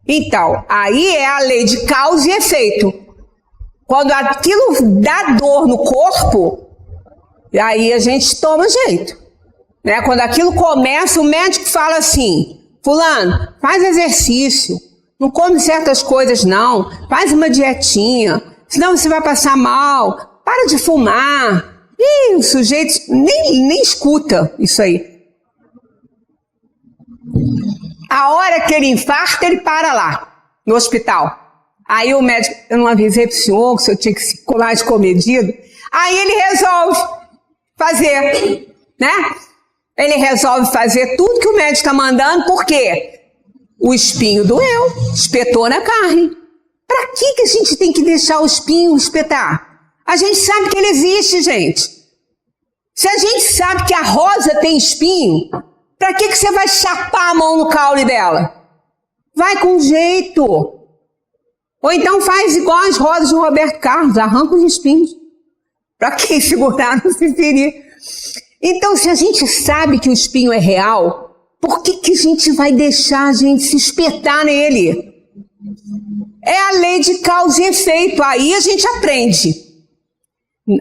Então, aí é a lei de causa e efeito. Quando aquilo dá dor no corpo, aí a gente toma jeito. Né? Quando aquilo começa, o médico fala assim, fulano, faz exercício. Não come certas coisas, não. Faz uma dietinha. Senão você vai passar mal. Para de fumar. Ih, o sujeito nem escuta isso aí. A hora que ele infarta, ele para lá, no hospital. Aí o médico, eu não avisei pro senhor que o senhor tinha que se colar de comedido. Aí ele resolve fazer, né? Ele resolve fazer tudo que o médico está mandando, por quê? O espinho doeu, espetou na carne. Para que a gente tem que deixar o espinho espetar? A gente sabe que ele existe, gente. Se a gente sabe que a rosa tem espinho, para que você vai chapar a mão no caule dela? Vai com jeito. Ou então faz igual as rosas do Roberto Carlos, arranca os espinhos. Para quem segurar não se ferir. Então, se a gente sabe que o espinho é real, por que a gente vai deixar a gente se espetar nele? É a lei de causa e efeito. Aí a gente aprende. Com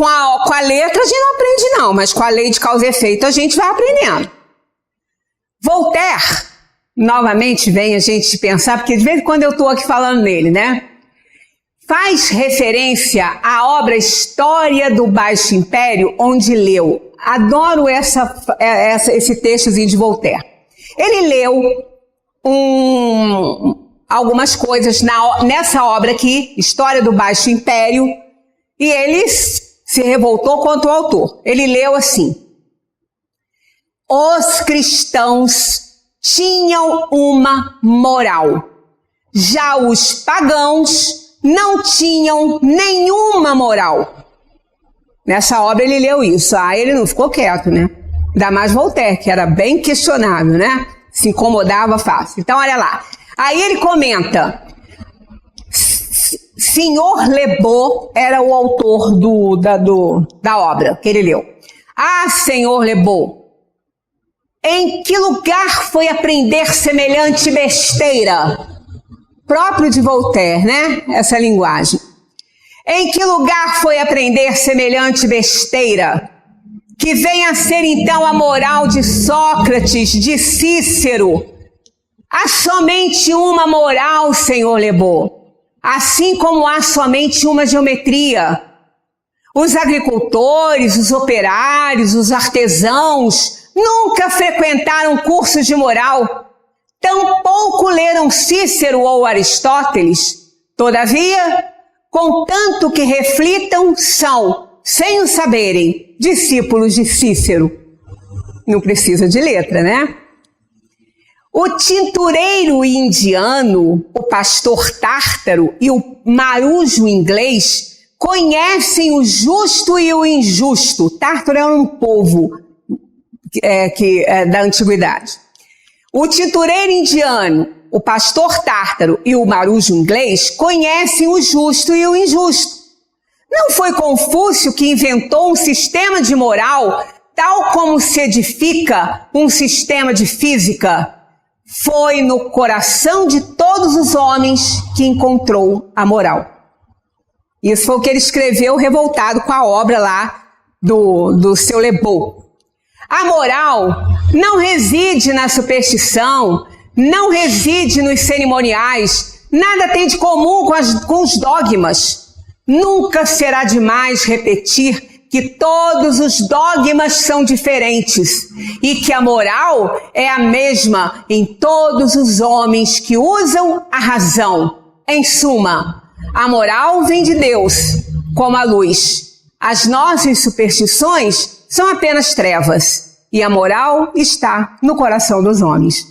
a letra a gente não aprende não, mas com a lei de causa e efeito a gente vai aprendendo. Voltaire, novamente vem a gente pensar, porque de vez em quando eu estou aqui falando nele, né? Faz referência à obra História do Baixo Império, onde leu. Adoro esse textozinho de Voltaire. Ele leu algumas coisas nessa obra aqui, História do Baixo Império, e ele se revoltou contra o autor. Ele leu assim: os cristãos tinham uma moral, já os pagãos não tinham nenhuma moral. Nessa obra ele leu isso. Ele não ficou quieto, né? Ainda mais Voltaire, que era bem questionável, né? Se incomodava fácil. Então, olha lá. Aí ele comenta: Senhor Lebeau era o autor da obra que ele leu. Ah, Senhor Lebeau, em que lugar foi aprender semelhante besteira? Próprio de Voltaire, né? Essa linguagem. Em que lugar foi aprender semelhante besteira? Que vem a ser então a moral de Sócrates, de Cícero. Há somente uma moral, Senhor Lebeau, assim como há somente uma geometria. Os agricultores, os operários, os artesãos nunca frequentaram cursos de moral, tampouco leram Cícero ou Aristóteles. Todavia, contanto que reflitam, são, sem o saberem, discípulos de Cícero. Não precisa de letra, né? O tintureiro indiano, o pastor tártaro e o marujo inglês conhecem o justo e o injusto. Tártaro é um povo da antiguidade. O tintureiro indiano, o pastor tártaro e o marujo inglês conhecem o justo e o injusto. Não foi Confúcio que inventou um sistema de moral tal como se edifica um sistema de física? Foi no coração de todos os homens que encontrou a moral. Isso foi o que ele escreveu revoltado com a obra lá do seu Lebeau. A moral não reside na superstição, não reside nos cerimoniais, nada tem de comum com os dogmas. Nunca será demais repetir que todos os dogmas são diferentes e que a moral é a mesma em todos os homens que usam a razão. Em suma, a moral vem de Deus, como a luz. As nossas superstições são apenas trevas e a moral está no coração dos homens.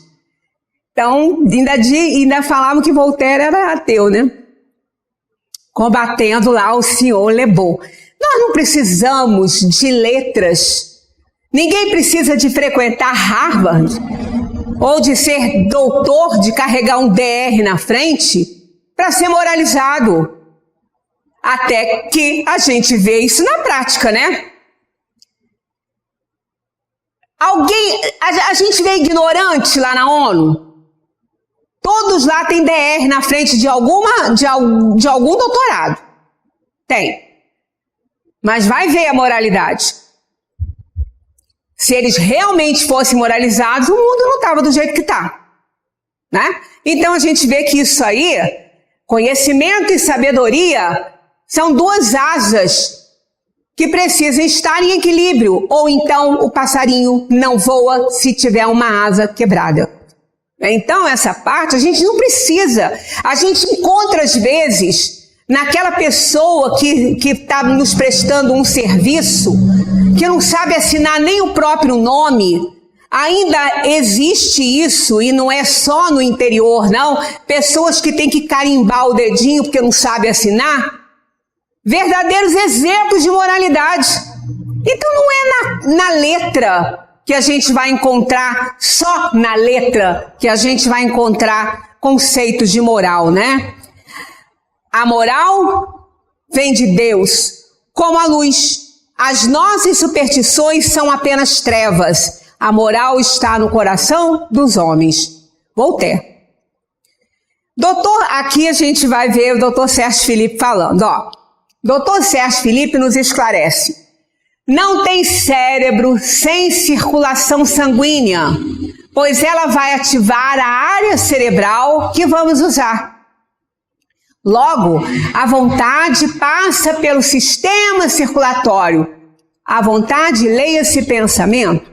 Então, ainda falavam que Voltaire era ateu, né? Combatendo lá o senhor Lebeau. Nós não precisamos de letras. Ninguém precisa de frequentar Harvard ou de ser doutor, de carregar um DR na frente para ser moralizado. Até que a gente vê isso na prática, né? A gente vê ignorante lá na ONU. Todos lá têm DR na frente de algum doutorado. Tem. Mas vai ver a moralidade. Se eles realmente fossem moralizados, o mundo não estava do jeito que está, né? Então a gente vê que isso aí, conhecimento e sabedoria, são duas asas que precisam estar em equilíbrio, ou então o passarinho não voa se tiver uma asa quebrada. Então, essa parte a gente não precisa. A gente encontra, às vezes, naquela pessoa que está nos prestando um serviço, que não sabe assinar nem o próprio nome. Ainda existe isso, e não é só no interior, não. Pessoas que têm que carimbar o dedinho porque não sabe assinar. Verdadeiros exemplos de moralidade. Então não é na letra que a gente vai encontrar, só na letra que a gente vai encontrar conceitos de moral, né? A moral vem de Deus, como a luz. As nossas superstições são apenas trevas. A moral está no coração dos homens. Voltaire. Aqui a gente vai ver o doutor Sérgio Felipe falando, ó. Doutor Sérgio Felipe nos esclarece. Não tem cérebro sem circulação sanguínea, pois ela vai ativar a área cerebral que vamos usar. Logo, a vontade passa pelo sistema circulatório. A vontade, leia-se pensamento,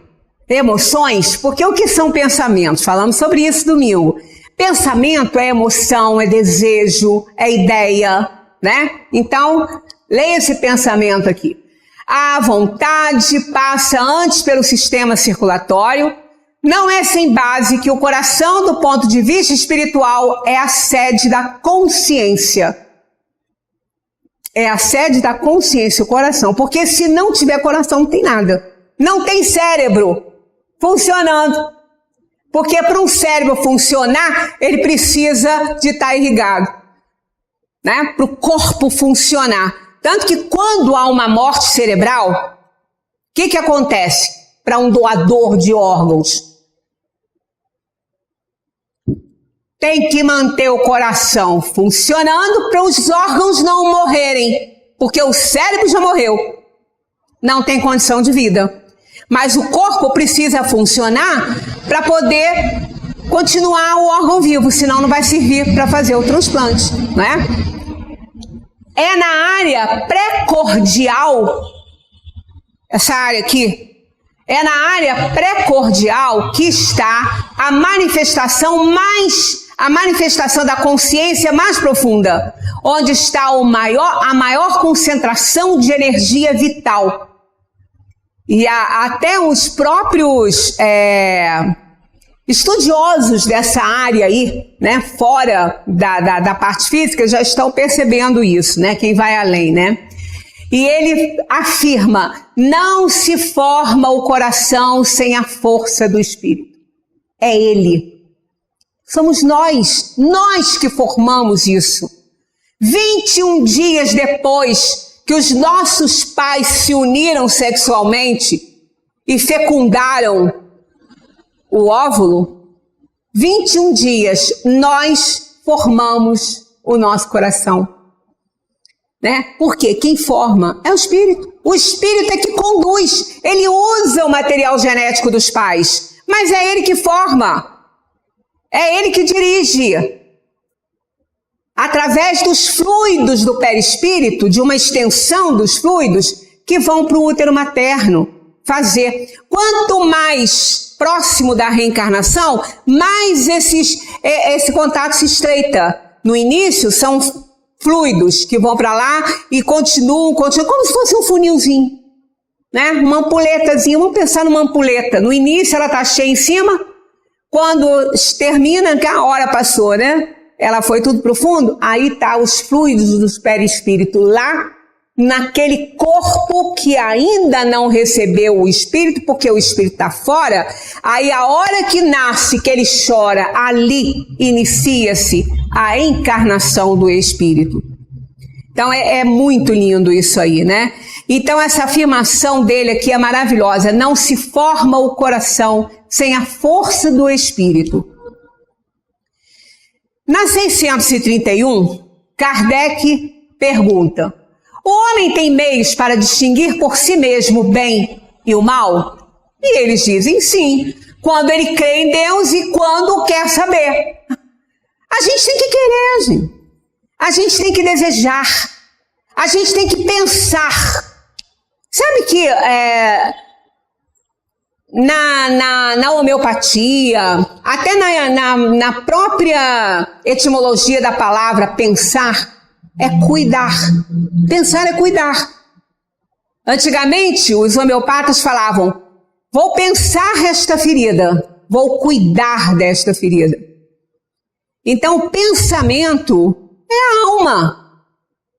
emoções, porque o que são pensamentos? Falamos sobre isso domingo. Pensamento é emoção, é desejo, é ideia, né? Então, leia esse pensamento aqui. A vontade passa antes pelo sistema circulatório. Não é sem base que o coração, do ponto de vista espiritual, é a sede da consciência. É a sede da consciência, o coração. Porque se não tiver coração, não tem nada. Não tem cérebro funcionando. Porque para um cérebro funcionar, ele precisa de estar irrigado, né? Para o corpo funcionar. Tanto que quando há uma morte cerebral, o que acontece para um doador de órgãos? Tem que manter o coração funcionando para os órgãos não morrerem, porque o cérebro já morreu, não tem condição de vida. Mas o corpo precisa funcionar para poder continuar o órgão vivo, senão não vai servir para fazer o transplante, não é? É na área pré-cordial, essa área aqui, é na área pré-cordial que está a manifestação da consciência mais profunda, onde está a maior concentração de energia vital. E até os próprios estudiosos dessa área aí, né, fora da parte física, já estão percebendo isso, né, quem vai além, né? E ele afirma, não se forma o coração sem a força do Espírito. É ele. Somos nós que formamos isso. 21 dias depois que os nossos pais se uniram sexualmente e fecundaram o óvulo, 21 dias nós formamos o nosso coração, né? Porque quem forma é o Espírito. O Espírito é que conduz, ele usa o material genético dos pais, mas é ele que forma, é ele que dirige. Através dos fluidos do perispírito, de uma extensão dos fluidos que vão para o útero materno fazer. Quanto mais próximo da reencarnação, mais esse contato se estreita. No início são fluidos que vão para lá e continuam, como se fosse um funilzinho, né? Uma ampuletazinha, vamos pensar numa ampuleta. No início ela está cheia em cima, quando termina, que a hora passou, né? Ela foi tudo pro fundo, aí tá os fluidos do perispírito lá, naquele corpo que ainda não recebeu o espírito, porque o espírito está fora. Aí a hora que nasce, que ele chora, ali inicia-se a encarnação do espírito. Então é muito lindo isso aí, né? Então essa afirmação dele aqui é maravilhosa. Não se forma o coração sem a força do espírito. Na 631, Kardec pergunta: o homem tem meios para distinguir por si mesmo o bem e o mal? E eles dizem sim, quando ele crê em Deus e quando quer saber. A gente tem que querer, gente. A gente tem que desejar. A gente tem que pensar. Sabe que na homeopatia, até na própria etimologia da palavra pensar, é cuidar. Pensar é cuidar. Antigamente, os homeopatas falavam: vou pensar esta ferida, vou cuidar desta ferida. Então, o pensamento é a alma,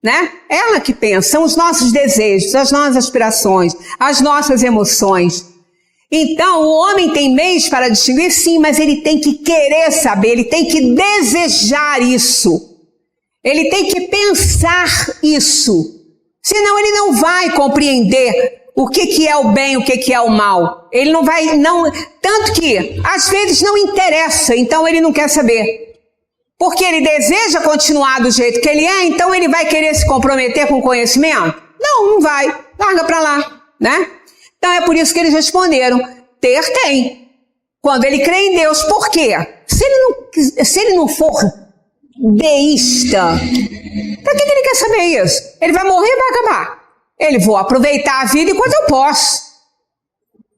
né? Ela que pensa, são os nossos desejos, as nossas aspirações, as nossas emoções. Então, o homem tem meios para distinguir, sim, mas ele tem que querer saber, ele tem que desejar isso. Ele tem que pensar isso. Senão ele não vai compreender o que é o bem, o que é o mal. Ele não vai, tanto que às vezes não interessa, então ele não quer saber. Porque ele deseja continuar do jeito que ele é, então ele vai querer se comprometer com o conhecimento? Não vai. Larga para lá, né? Então é por isso que eles responderam: ter tem. Quando ele crê em Deus, por quê? Se ele não for deísta, para que ele quer saber isso? Ele vai morrer e vai acabar. Ele vou aproveitar a vida enquanto eu posso.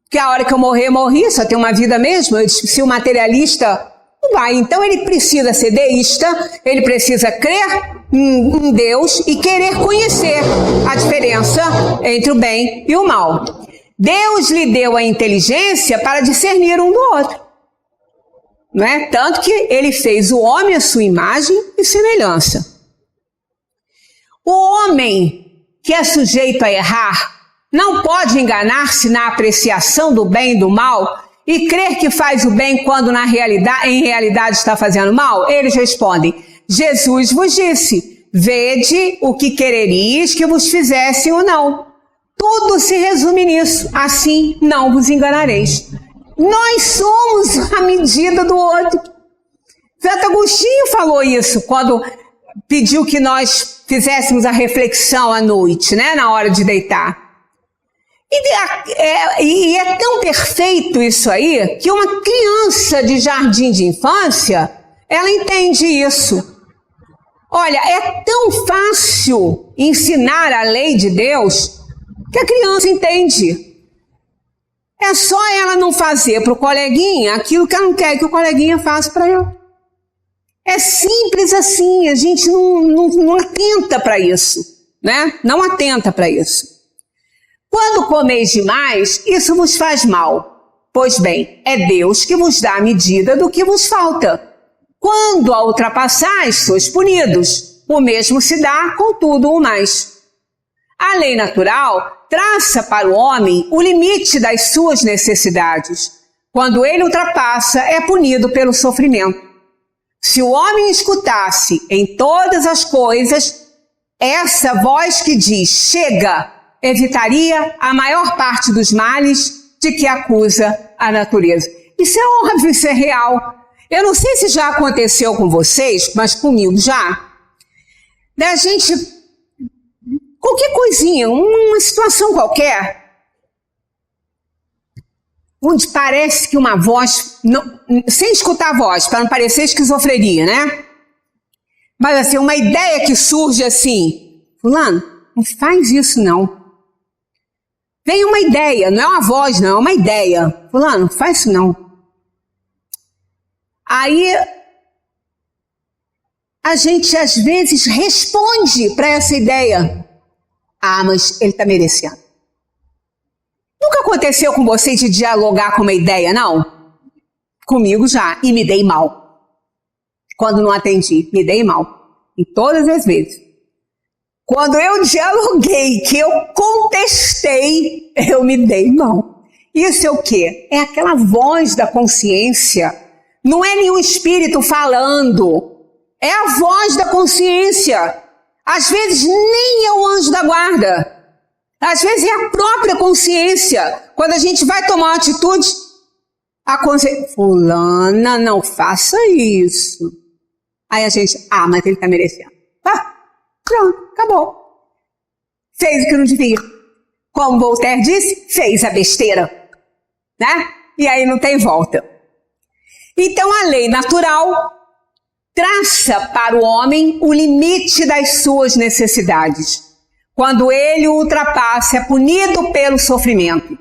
Porque a hora que eu morrer, eu morri, só tem uma vida mesmo. Se o materialista não vai, então ele precisa ser deísta, ele precisa crer em Deus e querer conhecer a diferença entre o bem e o mal. Deus lhe deu a inteligência para discernir um do outro. Não é? Tanto que ele fez o homem à sua imagem e semelhança. O homem que é sujeito a errar não pode enganar-se na apreciação do bem e do mal e crer que faz o bem quando em realidade está fazendo mal? Eles respondem: Jesus vos disse: vede o que quereríeis que vos fizessem ou não. Tudo se resume nisso: assim não vos enganareis. Nós somos a medida do outro. Santo Agostinho falou isso quando pediu que nós fizéssemos a reflexão à noite, né, na hora de deitar. E é tão perfeito isso aí que uma criança de jardim de infância, ela entende isso. Olha, é tão fácil ensinar a lei de Deus que a criança entende. É só ela não fazer para o coleguinha aquilo que ela não quer que o coleguinha faça para ela. É simples assim, a gente não atenta para isso, né? Não atenta para isso. Quando comeis demais, isso vos faz mal. Pois bem, é Deus que vos dá a medida do que vos falta. Quando a ultrapassais, sois punidos. O mesmo se dá com tudo o mais. A lei natural traça para o homem o limite das suas necessidades. Quando ele ultrapassa, é punido pelo sofrimento. Se o homem escutasse em todas as coisas essa voz que diz: chega, evitaria a maior parte dos males de que acusa a natureza. Isso é óbvio, isso é real. Eu não sei se já aconteceu com vocês, mas comigo já. Da gente, qualquer coisinha, uma situação qualquer, onde parece que uma voz, sem escutar a voz, para não parecer esquizofrenia, né? Mas assim, uma ideia que surge assim: fulano, não faz isso não. Vem uma ideia, não é uma voz não, é uma ideia. Fulano, não faz isso não. Aí a gente às vezes responde para essa ideia: ah, mas ele está merecendo. Nunca aconteceu com você de dialogar com uma ideia, não? Comigo já, e me dei mal. Quando não atendi, me dei mal. E todas as vezes. Quando eu dialoguei, que eu contestei, eu me dei mal. Isso é o quê? É aquela voz da consciência. Não é nenhum espírito falando. É a voz da consciência. Às vezes nem é o anjo da guarda. Às vezes é a própria consciência. Quando a gente vai tomar uma atitude, a consciência: fulana, não faça isso. Aí a gente: ah, mas ele está merecendo. Pronto, acabou. Fez o que não devia. Como Voltaire disse, fez a besteira. Né? E aí não tem volta. Então a lei natural traça para o homem o limite das suas necessidades. Quando ele o ultrapassa, é punido pelo sofrimento.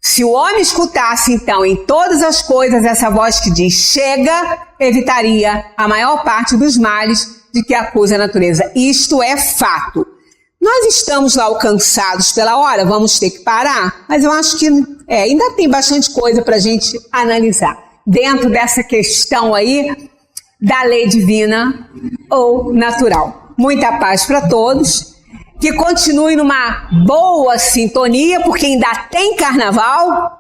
Se o homem escutasse, então, em todas as coisas essa voz que diz chega, evitaria a maior parte dos males de que acusa a natureza. Isto é fato. Nós estamos lá alcançados pela hora, vamos ter que parar, mas eu acho que ainda tem bastante coisa para a gente analisar dentro dessa questão aí da lei divina ou natural. Muita paz para todos. Que continue numa boa sintonia, porque ainda tem carnaval.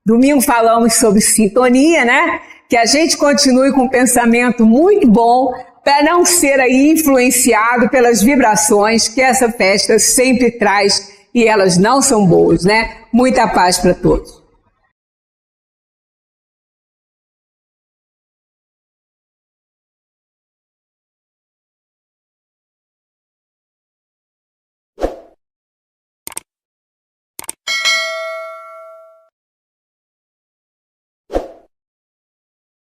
Domingo falamos sobre sintonia, né? Que a gente continue com um pensamento muito bom para não ser aí influenciado pelas vibrações que essa festa sempre traz e elas não são boas, né? Muita paz para todos.